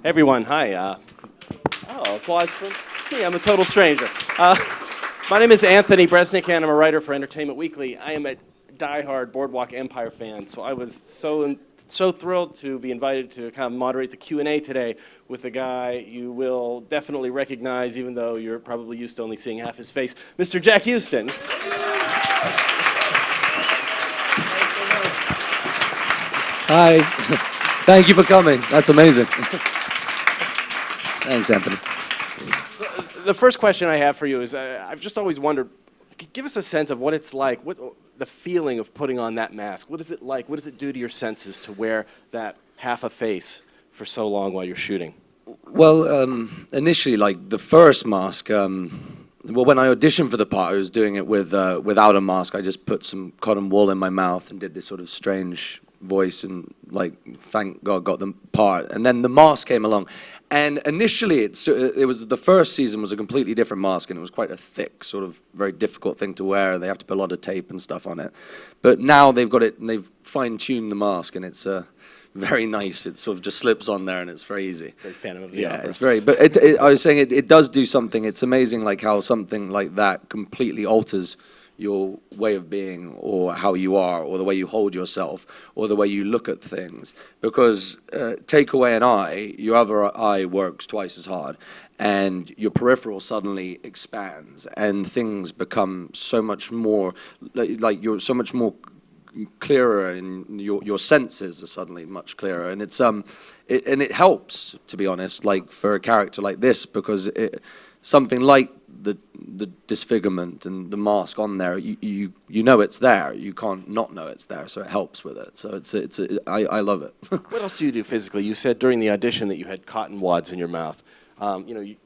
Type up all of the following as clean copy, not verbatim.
Everyone, hi. Applause for me. I'm a total stranger. My name is Anthony Breznican. I'm a writer for Entertainment Weekly. I am a diehard Boardwalk Empire fan, so I was so thrilled to be invited to kind of moderate the Q&A today with a guy you will definitely recognize, even though you're probably used to only seeing half his face, Mr. Jack Huston. Hi. Thank you for coming. That's amazing. Thanks, Anthony. The first question I have for you is, I've just always wondered, give us a sense of what it's like, what the feeling of putting on that mask. What is it like? What does it do to your senses to wear that half a face for so long while you're shooting? Well, initially, like the first mask, well, when I auditioned for the part, I was doing it without a mask. I just put some cotton wool in my mouth and did this sort of strange voice and, like, thank God got the part. And then the mask came along. And initially, it was the first season was a completely different mask, and it was quite a thick, sort of very difficult thing to wear. They have to put a lot of tape and stuff on it. But now they've got it, and they've fine-tuned the mask, and it's very nice. It sort of just slips on there, and it's very easy. Very Phantom of the Opera. It's very. But I was saying it does do something. It's amazing, like how something like that completely alters your way of being, or how you are, or the way you hold yourself, or the way you look at things. Because take away an eye, your other eye works twice as hard, and your peripheral suddenly expands, and things become so much more, like you're so much more clearer, and your senses are suddenly much clearer, and it's it helps, to be honest, like for a character like this, because something like the disfigurement and the mask on there, you know it's there. You can't not know it's there, so it helps with it. So I love it. What else do you do physically? You said during the audition that you had cotton wads in your mouth.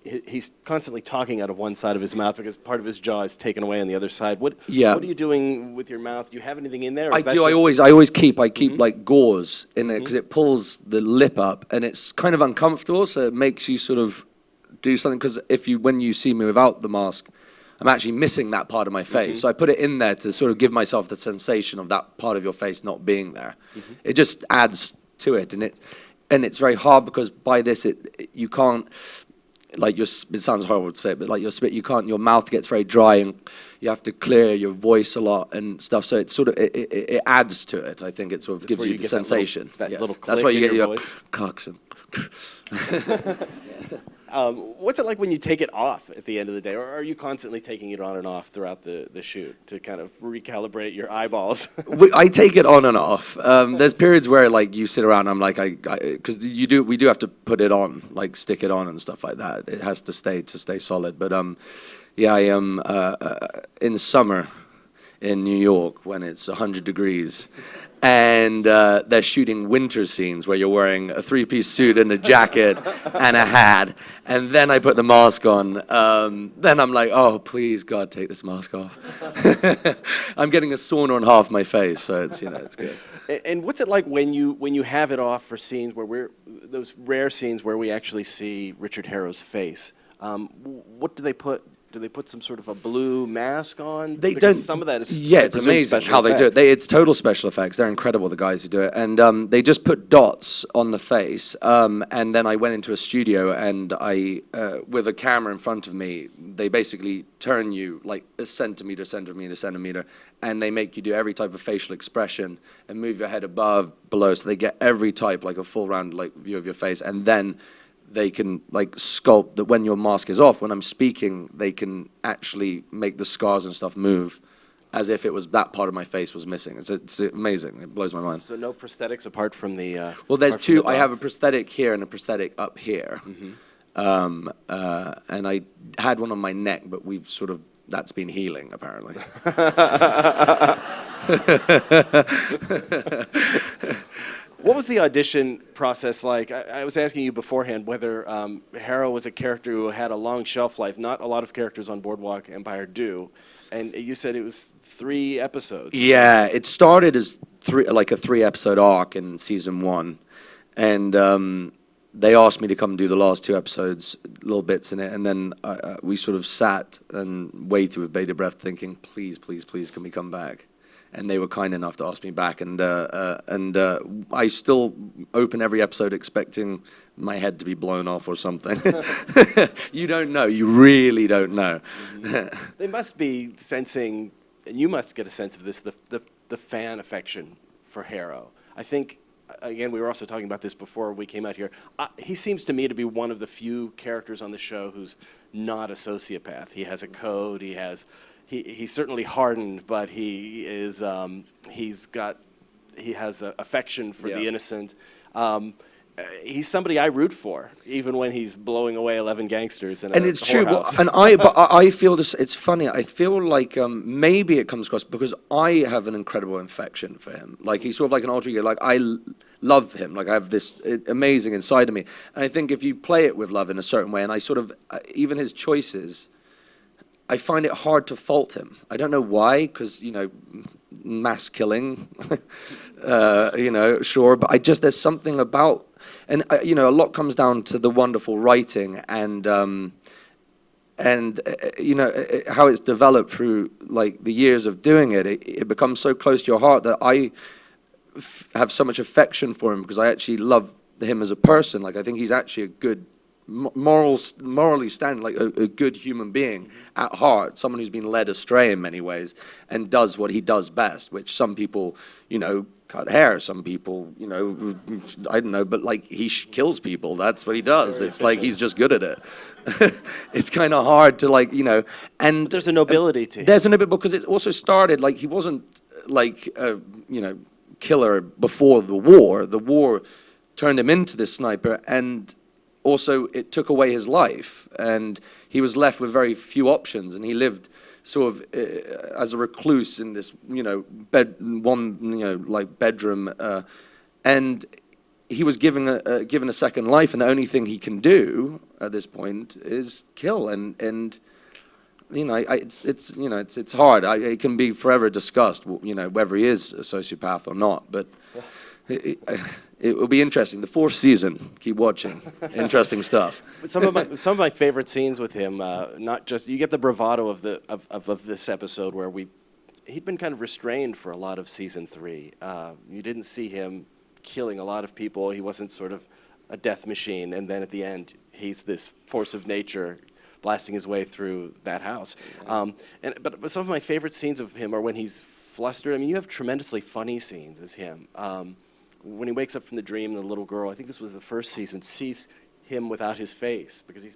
He's constantly talking out of one side of his mouth because part of his jaw is taken away on the other side. What are you doing with your mouth? Do you have anything in there? I do. I always keep like gauze in it because it pulls the lip up, and it's kind of uncomfortable. So it makes you sort of do something, because when you see me without the mask, I'm actually missing that part of my face. So I put it in there to sort of give myself the sensation of that part of your face not being there. It just adds to it, and it's very hard because by this you can't, like, it sounds horrible to say it, but like your mouth gets very dry, and you have to clear your voice a lot and stuff. So it sort of it adds to it. I think it sort of gives you the sensation. That little click. That's why you get your voice. cocks and. What's it like when you take it off at the end of the day, or are you constantly taking it on and off throughout the shoot to kind of recalibrate your eyeballs? I take it on and off. There's periods where, like, you sit around, and I'm like, because we do have to put it on, like stick it on and stuff like that. It has to stay solid. But I am in summer in New York when it's 100 degrees. And they're shooting winter scenes where you're wearing a three-piece suit and a jacket and a hat. And then I put the mask on. Then I'm like, oh, please, God, take this mask off. I'm getting a sauna on half my face, so it's good. And what's it like when you have it off for scenes where those rare scenes where we actually see Richard Harrow's face? What do they put? Do they put some sort of a blue mask on? They because don't. Some of that is it's amazing how they do it. It's total special effects. They're incredible, the guys who do it. And they just put dots on the face. And then I went into a studio, and with a camera in front of me, they basically turn you like a centimeter, and they make you do every type of facial expression and move your head above, below, so they get every type, like a full round like view of your face. And then they can like sculpt that when your mask is off, when I'm speaking, they can actually make the scars and stuff move as if it was that part of my face was missing. It's amazing. It blows my mind. So no prosthetics apart from the... well, there's two. I have a prosthetic here and a prosthetic up here. And I had one on my neck, but that's been healing, apparently. What was the audition process like? I was asking you beforehand whether Harrow was a character who had a long shelf life. Not a lot of characters on Boardwalk Empire do. And you said it was 3 episodes. Yeah, it started as a 3-episode arc in season 1. And they asked me to come do the last 2 episodes, little bits in it. And then we sort of sat and waited with bated breath thinking, please, please, please, can we come back? And they were kind enough to ask me back, and I still open every episode expecting my head to be blown off or something. You don't know. You really don't know. They must be sensing, and you must get a sense of this, the fan affection for Harrow. I think, again, we were also talking about this before we came out here. He seems to me to be one of the few characters on the show who's not a sociopath. He has a code. He's certainly hardened, but he is he has an affection for the innocent. He's somebody I root for, even when he's blowing away 11 gangsters in a it's true. whorehouse. And I feel this. It's funny. I feel like maybe it comes across because I have an incredible affection for him. Like he's sort of like an alter ego. Like I love him. Like I have this amazing inside of me. And I think if you play it with love in a certain way, and I sort of even his choices, I find it hard to fault him. I don't know why, because mass killing, sure. But there's something about. And a lot comes down to the wonderful writing and how it's developed through like the years of doing it. It becomes so close to your heart that I have so much affection for him because I actually love him as a person. Like I think he's actually a good, morally standing, like a good human being at heart. Someone who's been led astray in many ways and does what he does best, which some people, cut hair. Some people, I don't know, but like he kills people. That's what he does. It's like he's just good at it. It's kind of hard to and But there's a nobility to him. There's a nobility because it's also started like he wasn't like a killer before the war. The war turned him into this sniper, and also it took away his life, and he was left with very few options, and he lived sort of as a recluse in this, bedroom, and he was given a second life, and the only thing he can do at this point is kill, and it's hard. It can be forever discussed, whether he is a sociopath or not, but. It will be interesting. The 4th season. Keep watching. Interesting stuff. Some of my favorite scenes with him. Not just you get the bravado of this episode where he'd been kind of restrained for a lot of season 3. You didn't see him killing a lot of people. He wasn't sort of a death machine. And then at the end, he's this force of nature, blasting his way through that house. But some of my favorite scenes of him are when he's flustered. I mean, you have tremendously funny scenes as him. When he wakes up from the dream, and the little girl, I think this was the 1st season, sees him without his face because he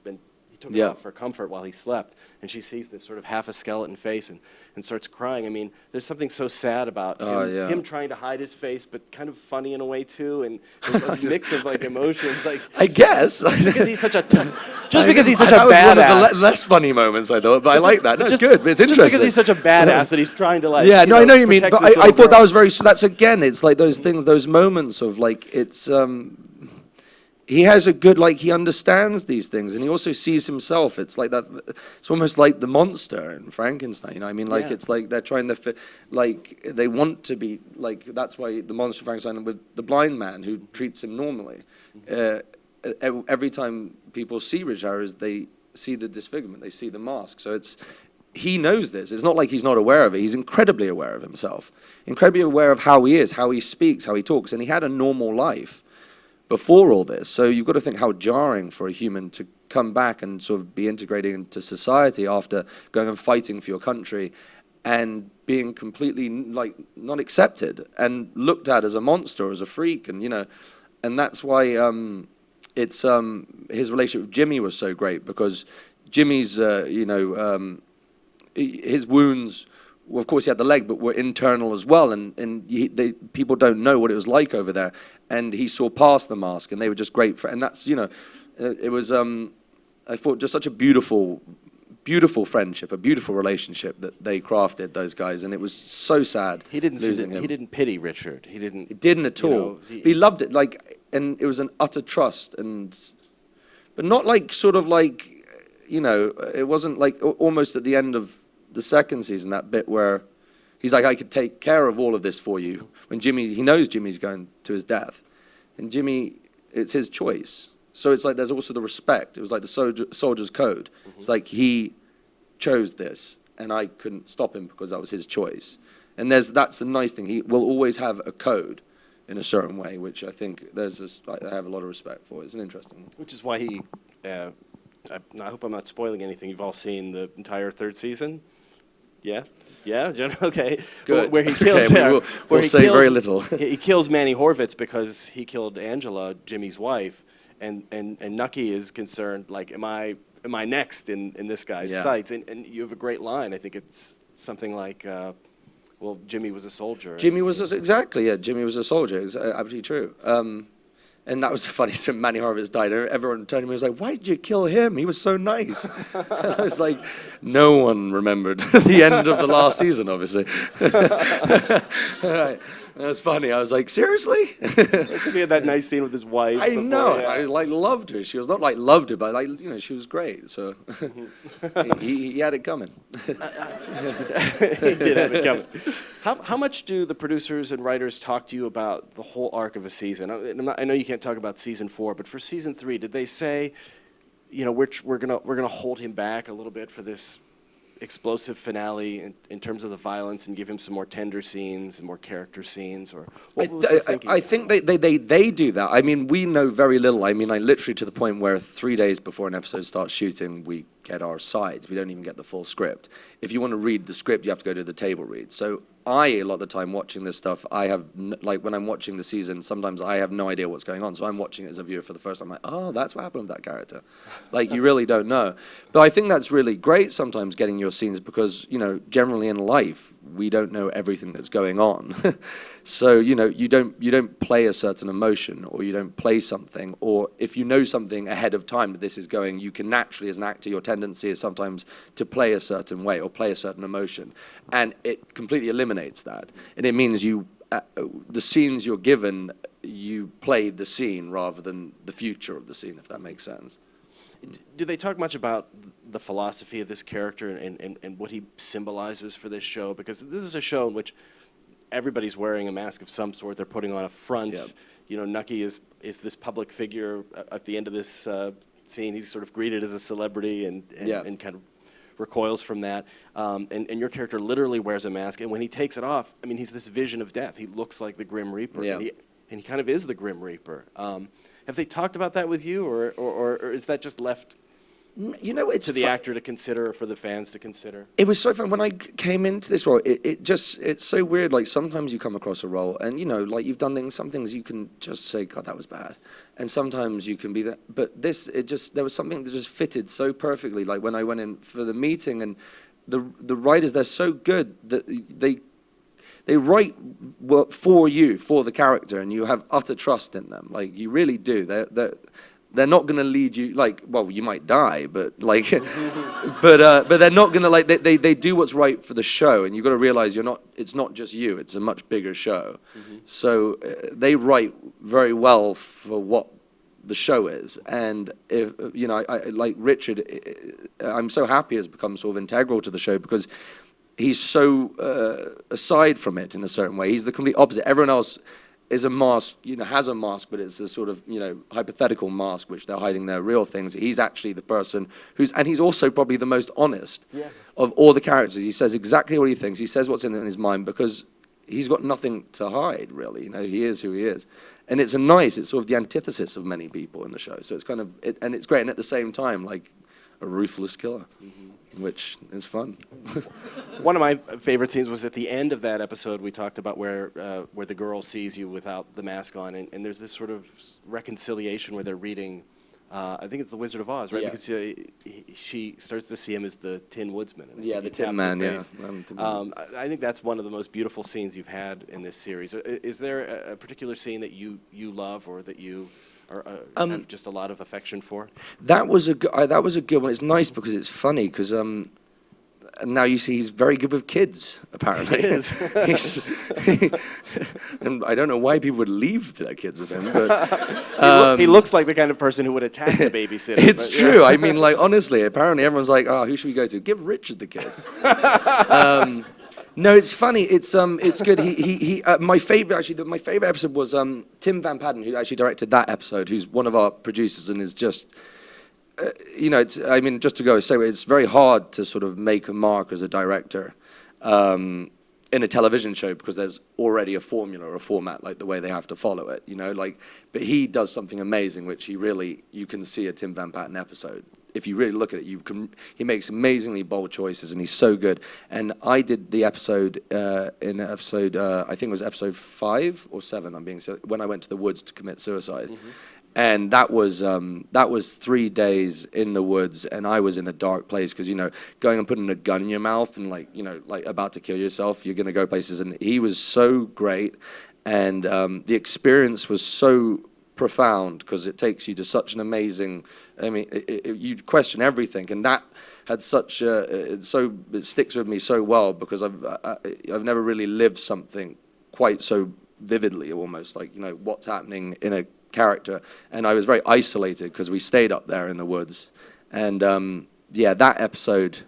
took it off for comfort while he slept, and she sees this sort of half a skeleton face and starts crying. I mean, there's something so sad about him trying to hide his face, but kind of funny in a way too, and there's a mix of like emotions. Like I guess just because he's such a badass. That was one of the less funny moments I thought, but I like that. No, it's good. It's interesting. Just because he's such a badass that he's trying to like. Yeah, I know you mean, but I thought that was very. That's again, it's like those things, those moments of like it's. He has a good, like, he understands these things, and he also sees himself. It's like that, it's almost like the monster in Frankenstein, I mean, like, it's like they're trying to, like, they want to be, like, that's why the monster Frankenstein with the blind man who treats him normally. Every time people see Richard Harrow, they see the disfigurement, they see the mask, so he knows this. It's not like he's not aware of it. He's incredibly aware of himself, incredibly aware of how he is, how he speaks, how he talks, and he had a normal life before all this. So you've got to think how jarring for a human to come back and sort of be integrated into society after going and fighting for your country and being completely like not accepted and looked at as a monster, as a freak, and and that's why it's his relationship with Jimmy was so great, because Jimmy's his wounds. Well, of course, he had the leg, but were internal as well, and people don't know what it was like over there. And he saw past the mask, and they were just great for. And that's it was I thought just such a beautiful friendship, a beautiful relationship that they crafted, those guys, and it was so sad. He didn't losing him. He didn't pity Richard. He didn't at all. He loved it, like, and it was an utter trust, but not like sort of like it wasn't like almost at the end of the 2nd season, that bit where he's like, I could take care of all of this for you. When he knows Jimmy's going to his death. And Jimmy, it's his choice. So it's like there's also the respect. It was like the soldier's code. Mm-hmm. It's like he chose this, and I couldn't stop him because that was his choice. And that's a nice thing. He will always have a code in a certain way, which I think I have a lot of respect for. It's an interesting one. Which is why he, I hope I'm not spoiling anything. You've all seen the entire third season? Yeah? Yeah, okay. Good. Where he kills, Okay, we'll say very little. He kills Manny Horvitz because he killed Angela, Jimmy's wife, and Nucky is concerned, like, am I next in this guy's sights? And you have a great line. I think it's something like, well, Jimmy was a soldier. Jimmy was a soldier. It's absolutely true. And that was the funniest when Manny Horvitz died. Everyone turned to me and was like, why did you kill him? He was so nice. And I was like, no one remembered the end of the last season, obviously. Right. That was funny. I was like, seriously? Because he had that nice scene with his wife. I know. I loved her. She was not loved her, but she was great. So he had it coming. He did have it coming. How much do the producers and writers talk to you about the whole arc of a season? I know you can't talk about season 4, but for season 3, did they say, we're gonna hold him back a little bit for this explosive finale in terms of the violence and give him some more tender scenes and more character scenes, or what was the thinking? I think they do that. I mean, we know very little. I mean, literally to the point where 3 days before an episode starts shooting, we get our sides. We don't even get the full script. If you want to read the script, you have to go to the table read. So a lot of the time watching this stuff, I have, when I'm watching the season, sometimes I have no idea what's going on. So I'm watching it as a viewer for the first time, like, oh, that's what happened with that character. Like, you really don't know. But I think that's really great sometimes getting your scenes because, generally in life, we don't know everything that's going on. So, you don't play a certain emotion or you don't play something, or if you know something ahead of time that this is going, you can naturally, as an actor, your tendency is sometimes to play a certain way or play a certain emotion. And it completely eliminates that. And it means the scenes you're given, you play the scene rather than the future of the scene, if that makes sense. Do they talk much about the philosophy of this character and what he symbolizes for this show? Because this is a show in which everybody's wearing a mask of some sort. They're putting on a front. Yep. Nucky is this public figure. At the end of this scene, he's sort of greeted as a celebrity and kind of recoils from that. And your character literally wears a mask. And when he takes it off, I mean, he's this vision of death. He looks like the Grim Reaper. Yeah. And he kind of is the Grim Reaper. Have they talked about that with you, or is that just left it's to the actor to consider, or for the fans to consider? It was so fun when I came into this role. It's so weird. Like, sometimes you come across a role and like, you've done some things you can just say, God, that was bad, and sometimes you can be that. But there was something that just fitted so perfectly. Like, when I went in for the meeting, and the writers, they're so good that they write for you, for the character, and you have utter trust in them. Like, you really do. They're not going to lead you, like, well, you might die, but like, but they're not going to, they do what's right for the show, and you've got to realize it's not just you, it's a much bigger show. Mm-hmm. So they write very well for what the show is. And if, I like Richard, I'm so happy has become sort of integral to the show because he's so aside from it in a certain way. He's the complete opposite. Everyone else is a mask, has a mask, but it's a sort of, hypothetical mask, which they're hiding their real things. He's actually the person and he's also probably the most honest of all the characters. He says exactly what he thinks. He says what's in his mind because he's got nothing to hide, really. He is who he is. And it's sort of the antithesis of many people in the show. So it's kind of, and it's great. And at the same time, like a ruthless killer. Mm-hmm. Which is fun. One of my favorite scenes was at the end of that episode we talked about where the girl sees you without the mask on, and there's this sort of reconciliation where they're reading, I think it's The Wizard of Oz, right? Yeah. Because she starts to see him as the Tin Woodsman. The Tin Man, yeah. I think that's one of the most beautiful scenes you've had in this series. Is there a particular scene that you love or that you have just a lot of affection for? That was a good one. It's nice because it's funny because now you see he's very good with kids, apparently. He is. And I don't know why people would leave their kids with him, but he looks like the kind of person who would attack the babysitter. It's true. I mean, like, honestly, apparently everyone's like, oh, who should we go to? Give Richard the kids. No, it's funny. It's good. My favorite episode was Tim Van Patten, who actually directed that episode, who's one of our producers and is just, just to go say, it's very hard to sort of make a mark as a director. in a television show because there's already a formula or a format, like the way they have to follow it, you know, like, but he does something amazing, which you can see a Tim Van Patten episode. If you really look at it, he makes amazingly bold choices, and he's so good. And I did the episode, I think it was episode 5 or 7, when I went to the woods to commit suicide. Mm-hmm. And that was 3 days in the woods, and I was in a dark place because, you know, going and putting a gun in your mouth and, like, you know, like about to kill yourself, you're going to go places. And he was so great, and the experience was so profound because it takes you to such an amazing, I mean, you question everything, and that had such it sticks with me so well because I've never really lived something quite so vividly, almost like, you know, what's happening in a character. And I was very isolated because we stayed up there in the woods, and that episode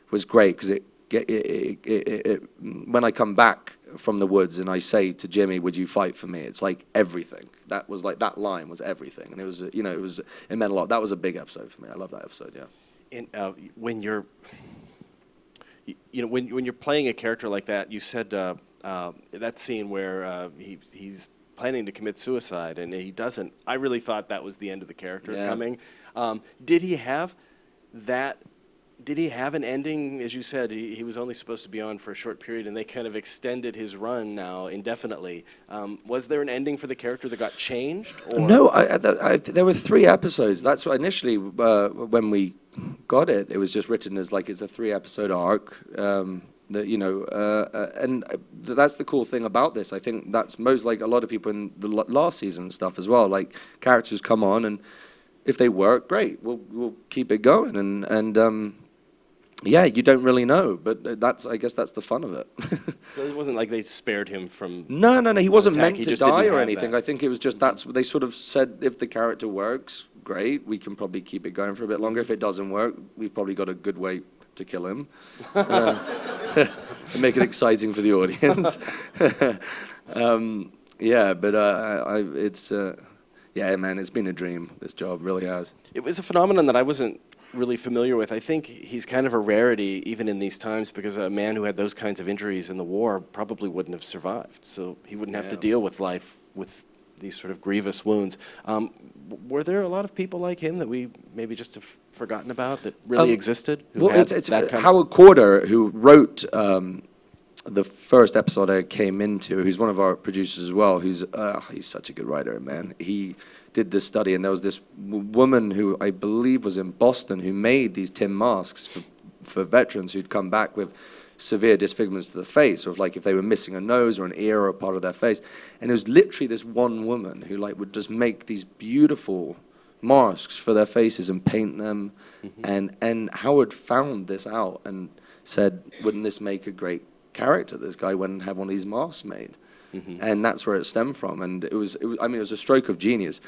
was great because it when I come back from the woods and I say to Jimmy, would you fight for me, it's like everything. That was like, that line was everything, and it was, you know, it meant a lot. That was a big episode for me. I love that episode. Yeah. And when you're when you're playing a character like that, you said that scene where he's planning to commit suicide and he doesn't. I really thought that was the end of the character coming. Did he have that? Did he have an ending? As you said, he was only supposed to be on for a short period, and they kind of extended his run now indefinitely. Was there an ending for the character that got changed? Or? No, there were 3 episodes. That's what initially, when we got it, it was just written as like it's a 3-episode arc. That, you know, and that's the cool thing about this. I think that's most, like, a lot of people in the last season stuff as well. Like, characters come on, and if they work, great, we'll keep it going. And yeah, you don't really know, but I guess that's the fun of it. So it wasn't like they spared him from. No, he wasn't meant to die or anything. I think it was just that's what they sort of said. If the character works, great, we can probably keep it going for a bit longer. If it doesn't work, we've probably got a good way to kill him. And make it exciting for the audience. Man, it's been a dream, this job, really has. It was a phenomenon that I wasn't really familiar with. I think he's kind of a rarity even in these times because a man who had those kinds of injuries in the war probably wouldn't have survived. So he wouldn't have to deal with life with these sort of grievous wounds. Were there a lot of people like him that we maybe just have forgotten about that really existed? It's Howard Corder, who wrote the first episode I came into, who's one of our producers as well, he's such a good writer, man. He did this study, and there was this woman who I believe was in Boston who made these tin masks for veterans who'd come back with severe disfigurements to the face, or like if they were missing a nose or an ear or a part of their face. And it was literally this one woman who like would just make these beautiful masks for their faces and paint them. Mm-hmm. And Howard found this out and said, wouldn't this make a great character? This guy went and had one of these masks made. Mm-hmm. And that's where it stemmed from. And it was a stroke of genius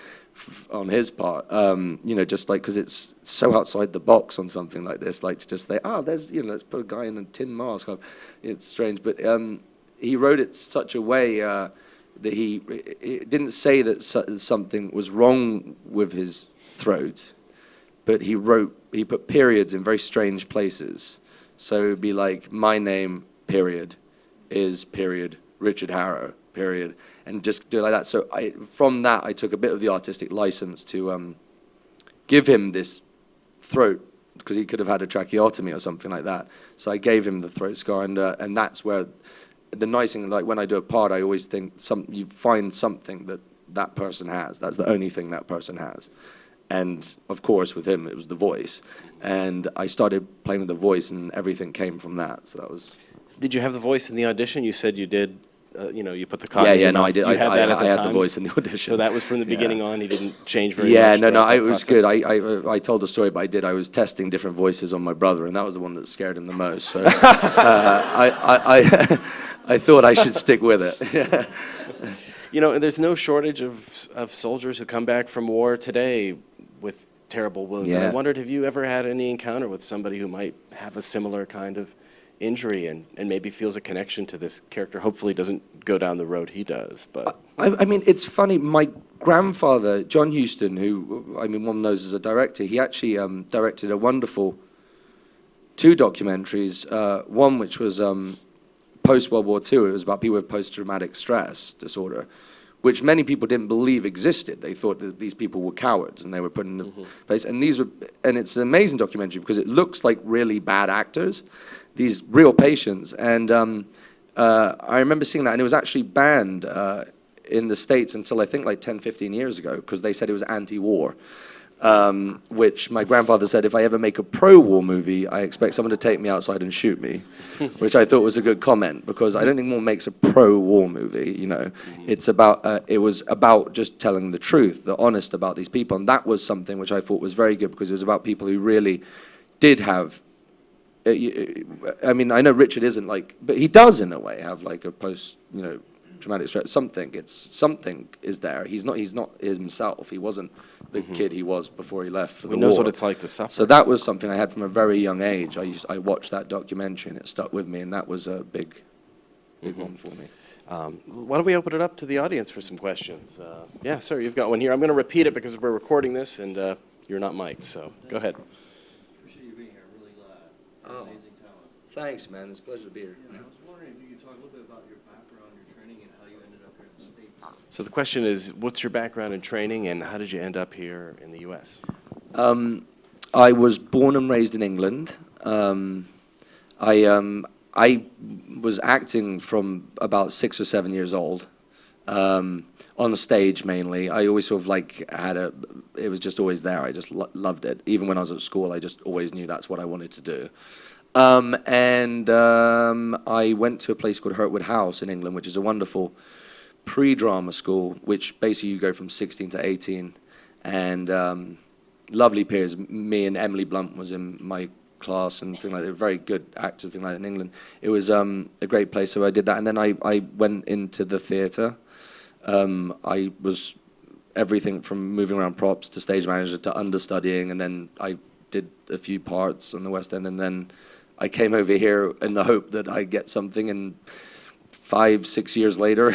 on his part, just like, because it's so outside the box on something like this, like to just say, let's put a guy in a tin mask. It's strange, but he wrote it such a way that it didn't say that something was wrong with his throat, but he put periods in very strange places. So it would be like, my name, period, is period, Richard Harrow, period, and just do it like that. So from that, I took a bit of the artistic license to give him this throat, because he could have had a tracheotomy or something like that. So I gave him the throat scar, and that's where the nice thing, like when I do a part, I always think you find something that person has. That's the only thing that person has. And of course, with him, it was the voice. And I started playing with the voice, and everything came from that. So that was. Did you have the voice in the audition? You said you did. You put the cotton. Yeah, no, I did. I had the voice in the audition. So that was from the beginning on. He didn't change very much. Yeah, no, it was good. I told the story, but I was testing different voices on my brother, and that was the one that scared him the most. So I thought I should stick with it. There's no shortage of soldiers who come back from war today with terrible wounds. Yeah. And I wondered, have you ever had any encounter with somebody who might have a similar kind of injury and maybe feels a connection to this character? Hopefully doesn't go down the road he does, but I mean, it's funny. My grandfather, John Huston, who one knows as a director, he actually directed a wonderful 2 documentaries. One which was post-World War II, it was about people with post-traumatic stress disorder, which many people didn't believe existed. They thought that these people were cowards and they were put in the place. And it's an amazing documentary because it looks like really bad actors, these real patients. And I remember seeing that, and it was actually banned in the States until I think like 10, 15 years ago, because they said it was anti-war. Which my grandfather said, if I ever make a pro-war movie, I expect someone to take me outside and shoot me, which I thought was a good comment, because I don't think one makes a pro-war movie, you know. It's about, it was about just telling the truth, the honest about these people, and that was something which I thought was very good, because it was about people who really did have, I mean, I know Richard isn't like, but he does in a way have like a traumatic stress, something is there. He's not himself. He wasn't the kid he was before he left for the war. He knows what it's like to suffer. So that was something I had from a very young age. I watched that documentary and it stuck with me, and that was a big one for me. Why don't we open it up to the audience for some questions? Yeah, sir, you've got one here. I'm going to repeat it because we're recording this and you're not mic'd, so go ahead. Appreciate you being here. Really glad. Oh. Amazing talent. Thanks, man. It's a pleasure to be here. Yeah, I was wondering if you could talk a little bit about your background, your training, and how you ended up here in the States. So the question is, what's your background in training and how did you end up here in the U.S.? I was born and raised in England. I was acting from about 6 or 7 years old, on the stage mainly. I always sort of like it was just always there. I just loved it. Even when I was at school, I just always knew that's what I wanted to do. I went to a place called Hurtwood House in England, which is a wonderful pre-drama school, which basically you go from 16 to 18, and lovely peers. Me and Emily Blunt was in my class and things like that. Very good actors, things like that in England. It was a great place, so I did that, and then I went into the theatre. I was everything from moving around props to stage manager to understudying, and then I did a few parts on the West End, and then I came over here in the hope that I'd get something, and 5, 6 years later,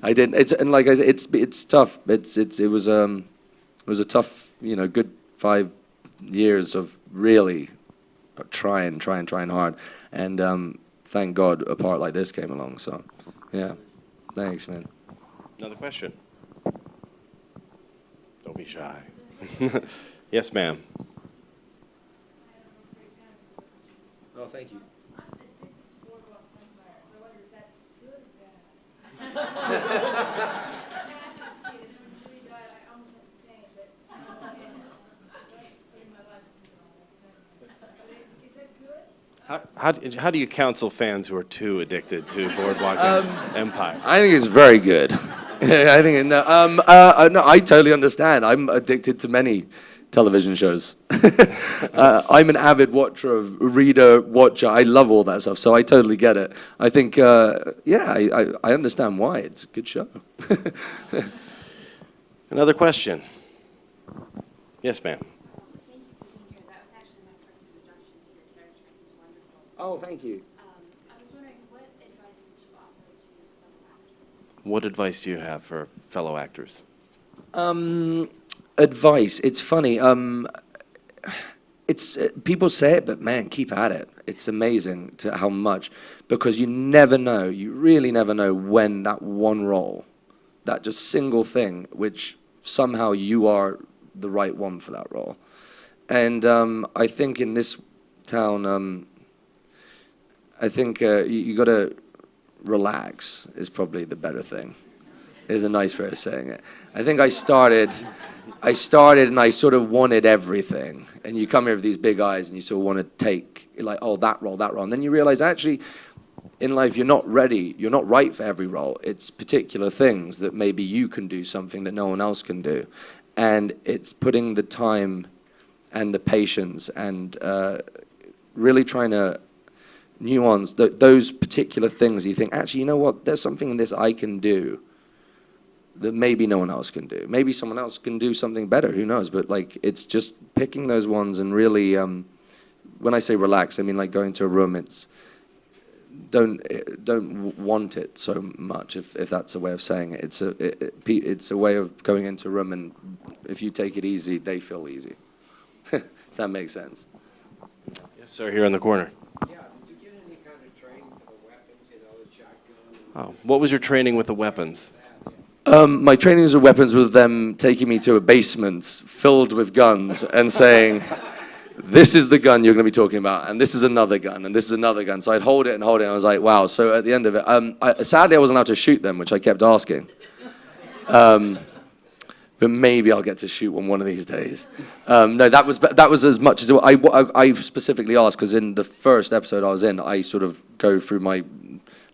I didn't. And like I said, it's tough. It was a tough, good 5 years of really trying hard, and thank God a part like this came along. So, yeah, thanks, man. Another question. Don't be shy. Yes, ma'am. Oh, thank you. I'm addicted to Boardwalk Empire, so I wonder if that's good or bad. I have to see it. When Julie died, I almost went insane, but in my life, is that good? How do you counsel fans who are too addicted to Boardwalk Empire? I think it's very good. I think no, I totally understand. I'm addicted to many television shows. I'm an avid watcher. I love all that stuff, so I totally get it. I think, I understand why. It's a good show. Another question. Yes, ma'am. Thank you for being here. That was actually my first introduction to your character. He's wonderful. Oh, thank you. I was wondering, what advice would you offer to fellow actors? What advice do you have for fellow actors? Advice. It's funny. It's people say it, but man, keep at it. It's amazing to how much, because you never know. You really never know when that one role, that just single thing, which somehow you are the right one for that role. And I think in this town, I think you got to relax is probably the better thing. Is a nice way of saying it. I think I started and I sort of wanted everything. And you come here with these big eyes and you sort of want to take, like, oh, that role. And then you realize actually in life you're not ready, you're not right for every role. It's particular things that maybe you can do something that no one else can do. And it's putting the time and the patience and really trying to nuance those particular things. You think, actually, you know what, there's something in this I can do that maybe no one else can do. Maybe someone else can do something better, who knows? But like, it's just picking those ones and really, when I say relax, I mean like going to a room, it's, don't want it so much, if that's a way of saying it. It's a way of going into a room, and if you take it easy, they feel easy. If that makes sense. Yes, sir, here in the corner. Yeah, did you get any kind of training for the weapons, Oh, what was your training with the weapons? My trainings with weapons was them taking me to a basement filled with guns and saying, this is the gun you're going to be talking about, and this is another gun, and this is another gun. So I'd hold it, and I was like, wow. So at the end of it, sadly I wasn't allowed to shoot them, which I kept asking. But maybe I'll get to shoot one of these days. No, that was as much as I specifically asked, because in the first episode I was in, I sort of go through my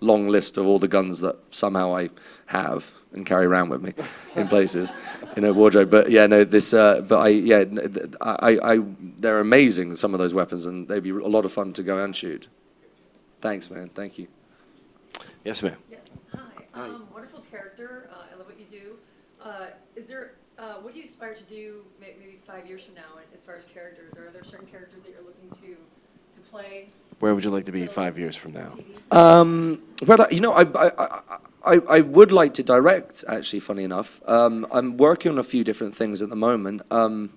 long list of all the guns that somehow I have and carry around with me in places in a wardrobe. But yeah, no, they're amazing, some of those weapons, and they'd be a lot of fun to go and shoot. Thanks, man. Thank you. Yes, ma'am. Yes. Hi. Wonderful character. I love what you do. What do you aspire to do maybe 5 years from now as far as characters? Are there certain characters that you're looking to play? Where would you like to be 5 years from now? Well, you know, I would like to direct, actually, funny enough. I'm working on a few different things at the moment. I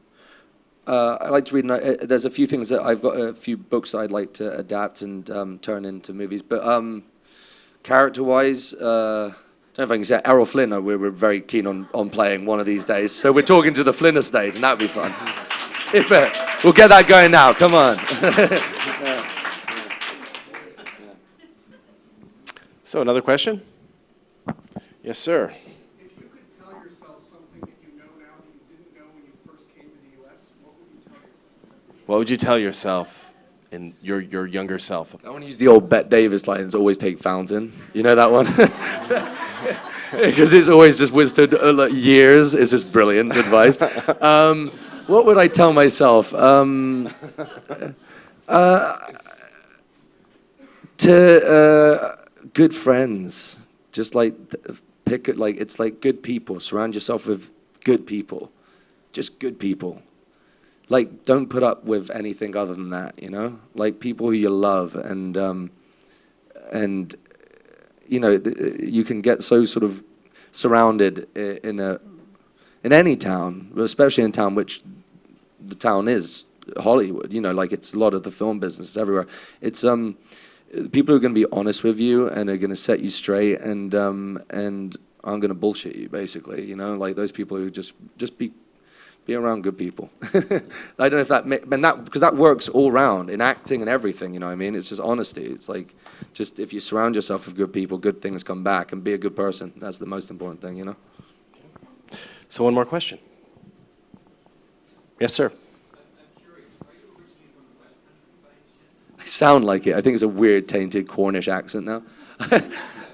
like to read, there's a few things that I've got, a few books that I'd like to adapt and turn into movies. But character-wise, I don't know if I can say Errol Flynn, we're very keen on playing one of these days. So we're talking to the Flynn estate, and that'd be fun. We'll get that going now, come on. So another question? Yes, sir. If you could tell yourself something that you know now that you didn't know when you first came to the U.S., what would you tell yourself? What would you tell yourself in your younger self? I want to use the old Bette Davis lines, always take fountain. You know that one? Because it's always just withstood years. It's just brilliant advice. What would I tell myself? Good friends. Just it's like good people. Surround yourself with good people. Just good people. Like, don't put up with anything other than that, you know? Like, people who you love, and you know, you can get so sort of surrounded in any town, especially in a town which the town is Hollywood, you know, like it's a lot of the film business everywhere. It's people who are going to be honest with you and are going to set you straight, and aren't going to bullshit you, basically, you know, like those people who just be around good people. I don't know if that, because that works all round in acting and everything, you know what I mean? It's just honesty. It's like, just if you surround yourself with good people, good things come back, and be a good person. That's the most important thing, you know? So one more question. Yes, sir. I'm curious, are you originally from the West Country by any chance? I sound like it. I think it's a weird, tainted Cornish accent now.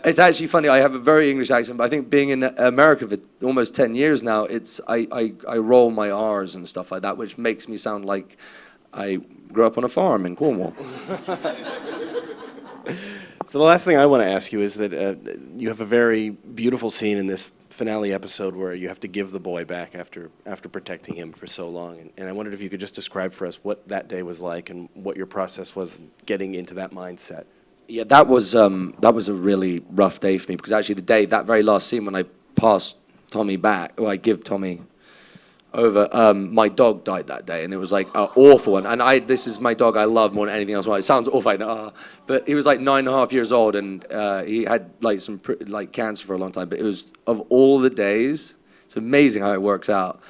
It's actually funny. I have a very English accent, but I think being in America for almost 10 years now, I roll my R's and stuff like that, which makes me sound like I grew up on a farm in Cornwall. So the last thing I want to ask you is that you have a very beautiful scene in this finale episode where you have to give the boy back after protecting him for so long. And I wondered if you could just describe for us what that day was like and what your process was getting into that mindset. Yeah, that was a really rough day for me, because actually that very last scene when I passed Tommy back, or I give Tommy over, my dog died that day, and it was like an awful one. And this is my dog I love more than anything else. It sounds awful, I know, but he was like 9.5 years old, and he had like some cancer for a long time. But it was, of all the days, it's amazing how it works out.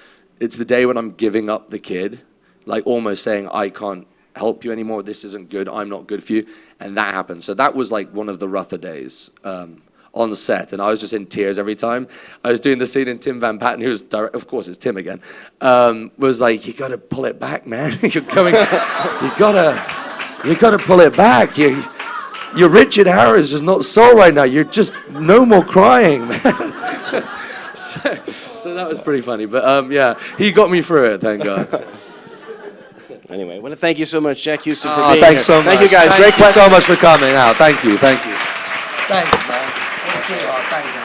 It's the day when I'm giving up the kid, like almost saying, I can't help you anymore, this isn't good, I'm not good for you, and that happened. So that was like one of the rougher days on the set, and I was just in tears every time. I was doing the scene, and Tim Van Patten, who was of course it's Tim again, was like, you gotta pull it back, man. You're going, you gotta pull it back. Your Richard Harrow is just not so right now. You're just, no more crying, man. so that was pretty funny, but yeah, he got me through it, thank God. Anyway, I want to thank you so much, Jack Huston, for being thanks here. so much. Thank you, guys. Thank Great you question. so much for coming out. Thank you. Thanks, man. What a sweetheart. Thank you.